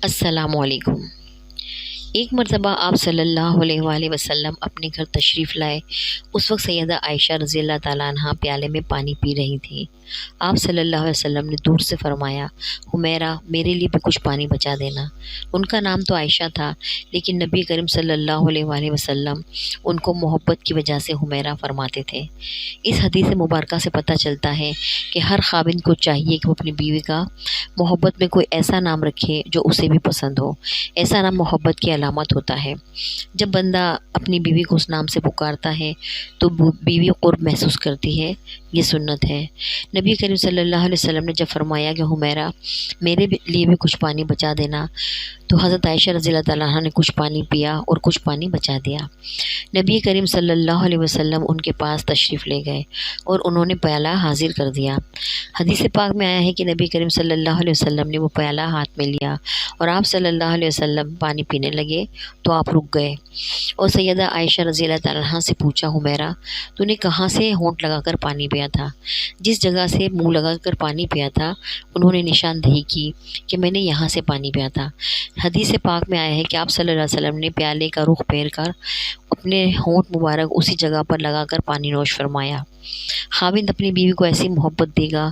السلام علیکم۔ ایک مرتبہ آپ صلی اللہ علیہ وآلہ وسلم اپنے گھر تشریف لائے۔ اس وقت سیدہ عائشہ رضی اللہ تعالیٰ عنہ پیالے میں پانی پی رہی تھیں۔ آپ صلی اللہ علیہ وسلم نے دور سے فرمایا، حمیرہ میرے لیے بھی کچھ پانی بچا دینا۔ ان کا نام تو عائشہ تھا، لیکن نبی کریم صلی اللہ علیہ وآلہ وسلم ان کو محبت کی وجہ سے حمیرہ فرماتے تھے۔ اس حدیث مبارکہ سے پتہ چلتا ہے کہ ہر خاوند کو چاہیے کہ وہ اپنی بیوی کا محبت میں کوئی ایسا نام رکھے جو اسے بھی پسند ہو۔ ایسا نام محبت کی علامت ہوتا ہے۔ جب بندہ اپنی بیوی کو اس نام سے پکارتا ہے تو بیوی قرب محسوس کرتی ہے۔ یہ سنت ہے۔ نبی کریم صلی اللہ علیہ وسلم نے جب فرمایا کہ حمیرہ میرے لیے بھی کچھ پانی بچا دینا، تو حضرت عائشہ رضی اللہ تعالیٰ عنہ نے کچھ پانی پیا اور کچھ پانی بچا دیا۔ نبی کریم صلی اللہ علیہ وسلم ان کے پاس تشریف لے گئے اور انہوں نے پیالہ حاضر کر دیا۔ حدیث پاک میں آیا ہے کہ نبی کریم صلی اللہ علیہ وسلم نے وہ پیالہ ہاتھ میں لیا اور آپ صلی اللہ علیہ وسلم پانی پینے لگے تو آپ رک گئے اور سیدہ عائشہ رضی اللہ تعالیٰ عنہ سے پوچھا، حمیرہ تو نے کہاں سے ہونٹ لگا کر پانی پیا تھا؟ جس جگہ سے منہ لگا کر پانی پیا تھا انہوں نے نشاندہی کی کہ میں نے یہاں سے پانی پیا تھا۔ حدیث پاک میں آیا ہے کہ آپ صلی اللہ علیہ وسلم نے پیالے کا رخ پھیر کر اپنے ہونٹ مبارک اسی جگہ پر لگا کر پانی نوش فرمایا۔ خاوند اپنی بیوی کو ایسی محبت دے گا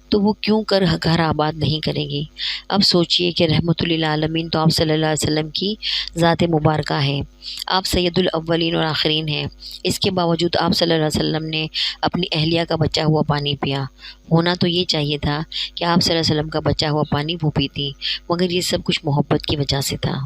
تو وہ کیوں کر گھر آباد نہیں کرے گی؟ اب سوچئے کہ رحمت للعالمین تو آپ صلی اللہ علیہ وسلم کی ذات مبارکہ ہے۔ آپ سید الاولین اور آخرین ہیں۔ اس کے باوجود آپ صلی اللہ علیہ وسلم نے اپنی اہلیہ کا بچا ہوا پانی پیا۔ ہونا تو یہ چاہیے تھا کہ آپ صلی اللہ علیہ وسلم کا بچا ہوا پانی وہ پیتی، مگر یہ سب کچھ محبت کی وجہ سے تھا۔